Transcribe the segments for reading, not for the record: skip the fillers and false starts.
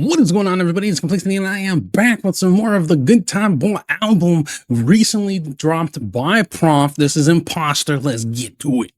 What is going on, everybody? It's Complexity, and I am back with some more of the Good Time Boy album recently dropped by Prof. This is Imposter. Let's get to it.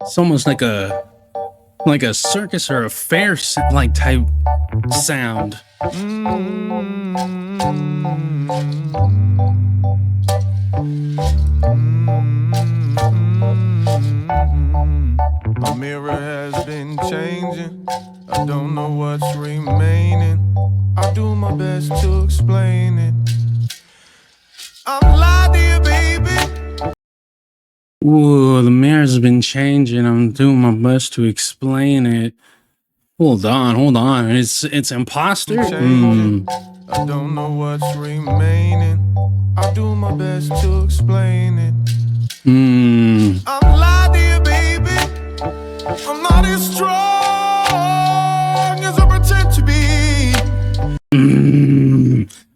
It's almost like a circus or a fair like type sound. My mirror has been changing. I don't know what's remaining. I do my best to explain it. I'm lying to you, baby. Ooh, the mirror's been changing. I'm doing my best to explain it. Hold on. It's Imposter? I don't know what's remaining. I do my best to explain it. I'm lying to you, baby. I'm not as strong as I pretend to be.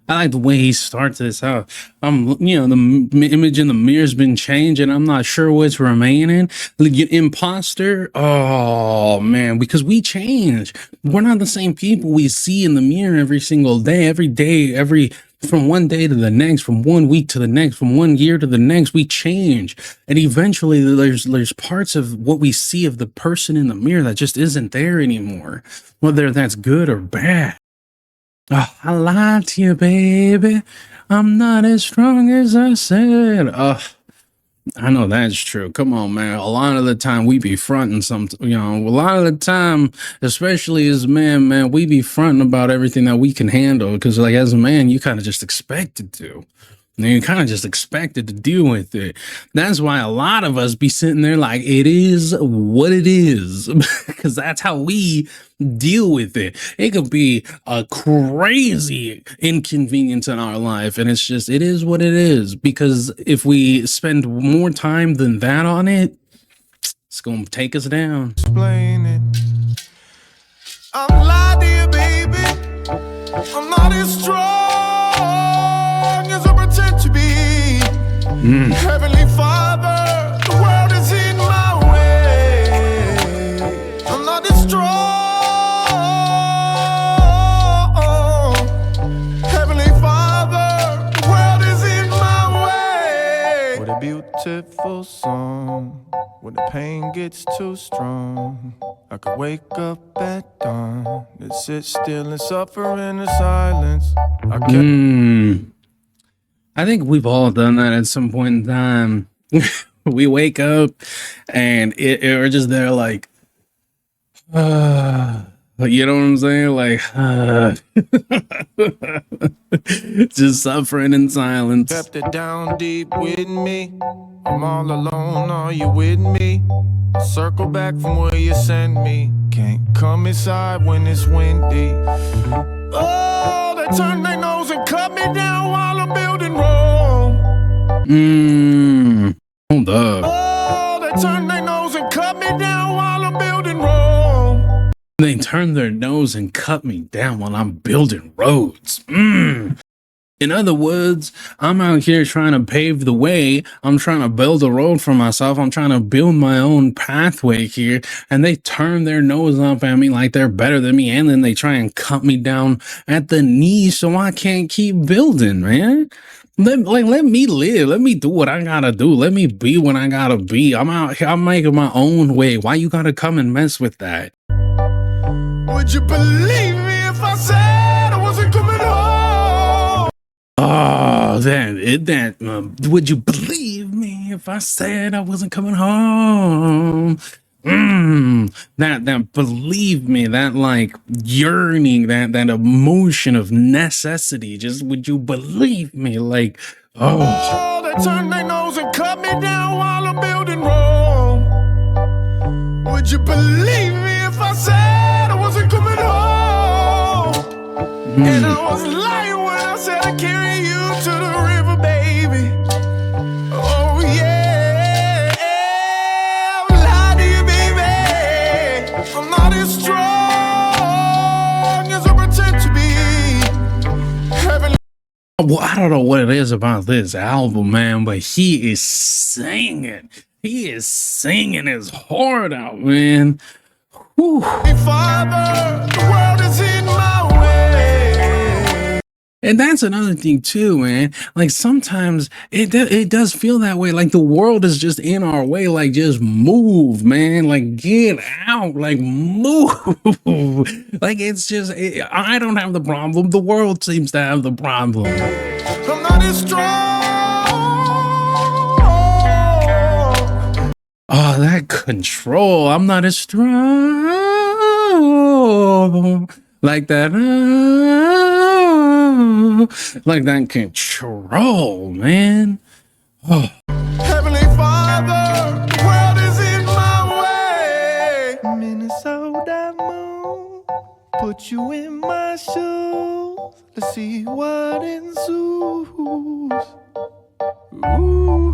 I like the way he starts this out. The image in the mirror's been changing. I'm not sure what's remaining. The Imposter. Oh man, because we change. We're not the same people we see in the mirror every single day, from one day to the next, from 1 week to the next, from 1 year to the next, we change. And eventually there's parts of what we see of the person in the mirror that just isn't there anymore, whether that's good or bad. Oh, I lied to you, baby. I'm not as strong as I said. I know that's true. Come on, man. A lot of the time we be fronting a lot of the time, especially as men, we be fronting about everything that we can handle. Because like as a man, you kind of just expected to. And you kind of just expected to deal with it. That's why a lot of us be sitting there like, it is what it is. Because that's how we deal with it. It could be a crazy inconvenience in our life. And it's just, it is what it is. Because if we spend more time than that on it, it's going to take us down. Explain it. I'm lying to you, baby. I'm not as strong as I pretend to be. Heavenly Father, the world is in my way. I'm not as strong. Heavenly Father, the world is in my way. What a beautiful song. When the pain gets too strong, I could wake up at dawn and sit still and suffer in the silence. I think we've all done that at some point in time. We wake up and we're just there like, you know what I'm saying? Like, just suffering in silence. Kept it down deep with me. I'm all alone, are you with me? I'll circle back from where you sent me. Can't come inside when it's windy. Oh, they turn their nose and cut me down while I'm building Rome. Hold up. Oh, they turn their nose and cut me down while I'm building Rome. They turn their nose and cut me down while I'm building roads. In other words, I'm out here trying to pave the way. I'm trying to build a road for myself. I'm trying to build my own pathway here. And they turn their nose up at me like they're better than me. And then they try and cut me down at the knee so I can't keep building, man. Let me live. Let me do what I gotta do. Let me be what I gotta be. I'm out here. I'm making my own way. Why you gotta come and mess with that? Would you believe me if I said I wasn't coming home? Oh, would you believe me if I said I wasn't coming home? That believe me, that like yearning, that emotion of necessity. Just would you believe me? Like, oh, they turn their nose and cut me down while I'm building Rome. Would you believe me if I said I wasn't coming home? And I was lying when I said I'd carry you to the river, baby. Oh yeah, I'm lying to you, baby. I'm not as strong as I pretend to be. Heavenly well, I don't know what it is about this album, man, but he is singing. He is singing his heart out, man. Whew. Father, the world is in my way. And that's another thing too, man. Like sometimes it does feel that way. Like the world is just in our way. Like just move, man. Like get out. Like move. Like it's just I don't have the problem. The world seems to have the problem. I'm not as strong. Oh, that control. I'm not as strong like that. Like that control, man. Oh. Heavenly Father, the world is in my way. Minnesota moon, put you in my shoes. Let's see what ensues. Ooh,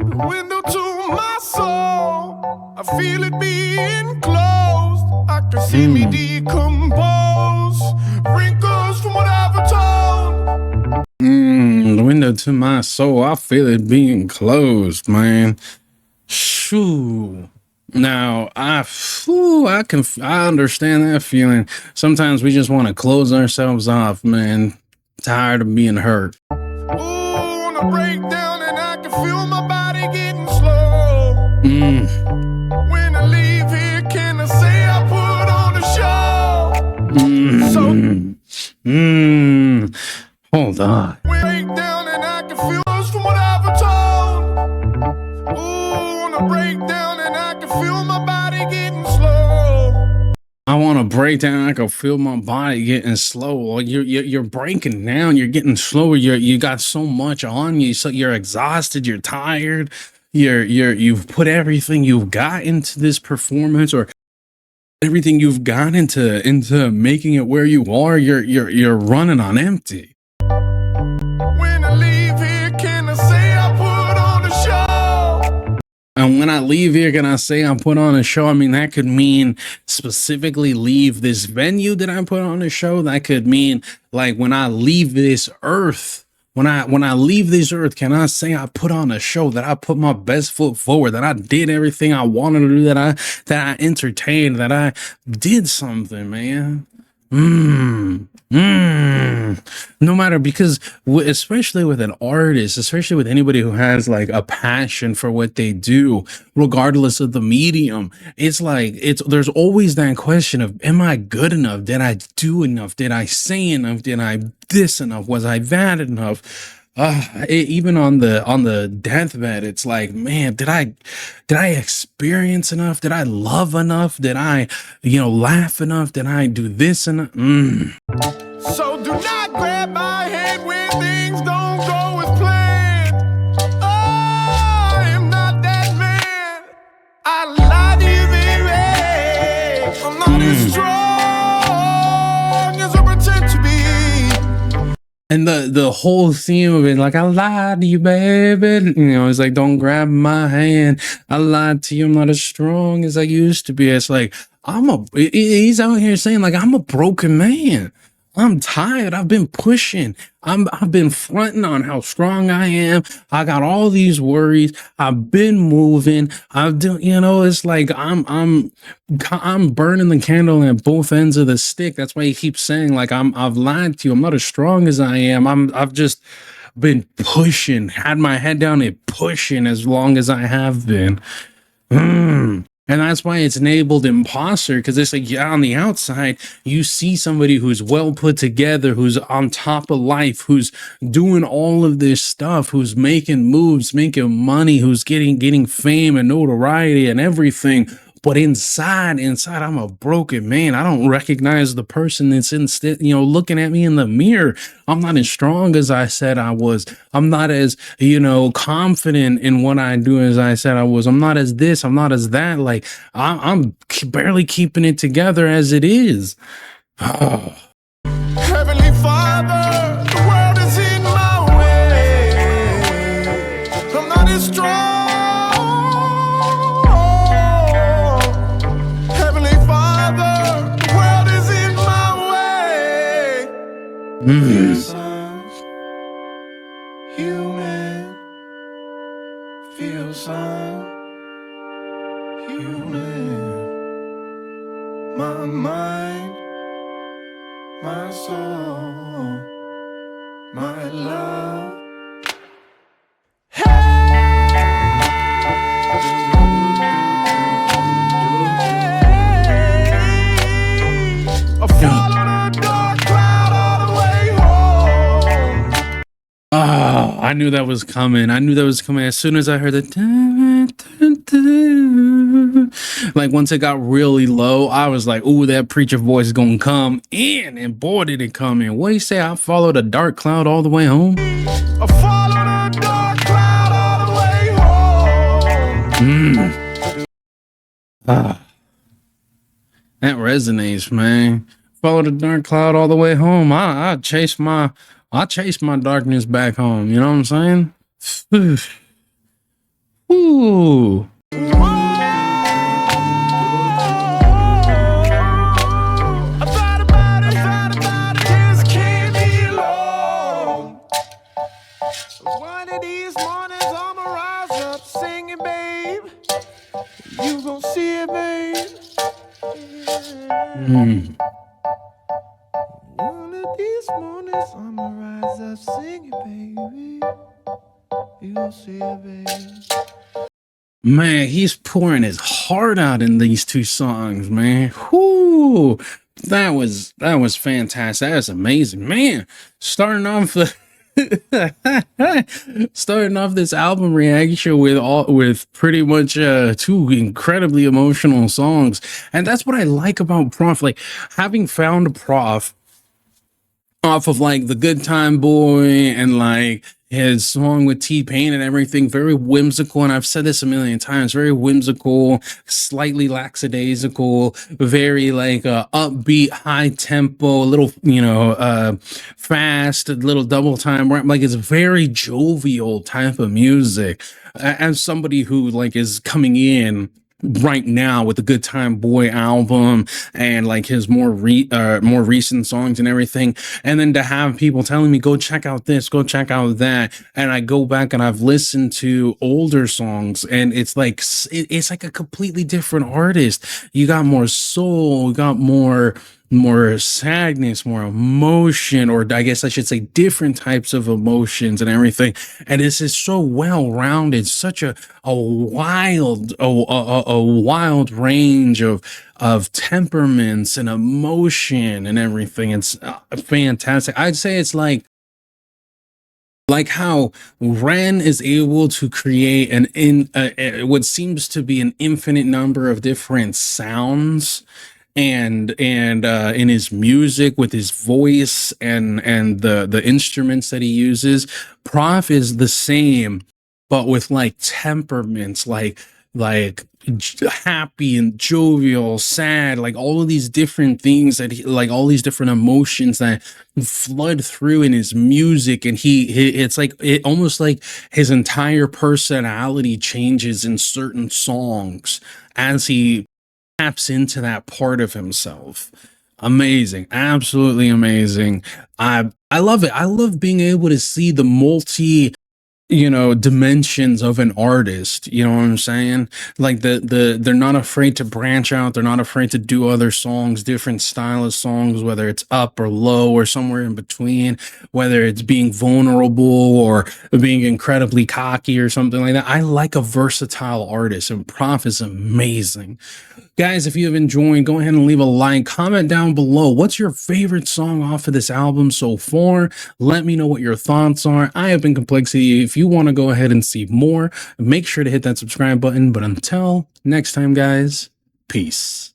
the window to my soul. I feel it being closed. I can see me decompose. Wrinkles from what I've told. The window to my soul. I feel it being closed, man. Shoo. Now I understand that feeling. Sometimes we just want to close ourselves off, man. Tired of being hurt. Ooh, on a breakdown, and I can feel my body getting slow. When I leave here, can I say I put on a show? Hold on. Breakdown, and I can feel us from what I've told. Ooh, on a breakdown, and I can feel my body getting slow. I want to break down. I can feel my body getting slow. You're breaking down. You're getting slower. You got so much on you. So you're exhausted. You're tired. You've put everything you've got into this performance, or everything you've got into making it where you are. You're running on empty. When I leave here, can I say I put on a show? And when I leave here, can I say I put on a show? I mean, that could mean specifically leave this venue that I put on a show. That could mean like when I leave this earth, when I leave this earth, can I say I put on a show, that I put my best foot forward, that I did everything I wanted to do, that I entertained, that I did something, man. No matter, because especially with an artist, especially with anybody who has like a passion for what they do, regardless of the medium, it's like there's always that question of, am I good enough? Did I do enough? Did I say enough? Did I this enough? Was I that enough? Even on the deathbed, it's like, man, did I experience enough? Did I love enough? Did I, laugh enough? Did I do this enough? So do not grab my hand when things don't go as planned. I am not that man. I lied to you, baby. I'm not as strong as I pretend to be. And the whole theme of it, like, I lied to you, baby. It's like, don't grab my hand. I lied to you. I'm not as strong as I used to be. It's like, he's out here saying, like, I'm a broken man. I'm tired. I've been pushing. I've been fronting on how strong I am. I got all these worries. I've been moving. It's like I'm burning the candle at both ends of the stick. That's why he keeps saying, like, I've lied to you. I'm not as strong as I am. I've just been pushing, had my head down and pushing as long as I have been. And that's why it's enabled imposter, because it's like, yeah, on the outside, you see somebody who's well put together, who's on top of life, who's doing all of this stuff, who's making moves, making money, who's getting fame and notoriety and everything. But inside, I'm a broken man. I don't recognize the person that's looking at me in the mirror. I'm not as strong as I said I was. I'm not as, confident in what I do as I said I was. I'm not as this. I'm not as that. Like, I'm barely keeping it together as it is. Oh. Heavenly Father, the world is in my way. I'm not as strong. Heavenly Father, the world is in my way. Human, feel some My mind, my soul, my love. I followed a dark cloud all the way home. Oh, I knew that was coming. I knew that was coming as soon as I heard the like once it got really low, I was like, "Ooh, that preacher voice is gonna come in," and boy, did it come in. What do you say? I followed a dark cloud all the way home. I followed a dark cloud all the way home. That resonates, man. Follow the dark cloud all the way home. I chase my darkness back home. You know what I'm saying? Ooh. I thought about it, just can't be alone. One of these mornings I'ma rise up singing, babe. You gon' see it, babe. One of these mornings I'ma rise up singing, baby. You gon' see it, babe. Man, he's pouring his heart out in these two songs, man. Whoo! That was fantastic. That was amazing, man. Starting off this album reaction with pretty much two incredibly emotional songs, and that's what I like about Prof. Like having found Prof off of like the Good Time Boy and like his song with T-Pain and everything, very whimsical. And I've said this a million times, very whimsical, slightly lackadaisical, very like upbeat, high tempo, a little, fast, a little double time. Like it's very jovial type of music. As somebody who like is coming in right now with the Good Time Boy album and like his more recent songs and everything, and then to have people telling me go check out this, go check out that, and I go back and I've listened to older songs and it's like a completely different artist. You got more soul, you got more sadness, more emotion, or I guess I should say different types of emotions and everything. And this is so well rounded, such a wild range of temperaments and emotion and everything. It's fantastic. I'd say it's like how Ren is able to create what seems to be an infinite number of different sounds and in his music with his voice and the instruments that he uses. Prof is the same, but with like temperaments, like happy and jovial, sad, like all of these different things that like all these different emotions that flood through in his music. And it's like it almost like his entire personality changes in certain songs as he taps into that part of himself. Amazing, absolutely amazing. I love it. I love being able to see the multi dimensions of an artist. You know what I'm saying? Like they're not afraid to branch out. They're not afraid to do other songs, different style of songs, whether it's up or low or somewhere in between, whether it's being vulnerable or being incredibly cocky or something like that. I like a versatile artist, and Prof is amazing. Guys, if you have enjoyed, go ahead and leave a like, comment down below. What's your favorite song off of this album so far? Let me know what your thoughts are. I have been Complexity. If you want to go ahead and see more, make sure to hit that subscribe button. But until next time, guys, peace.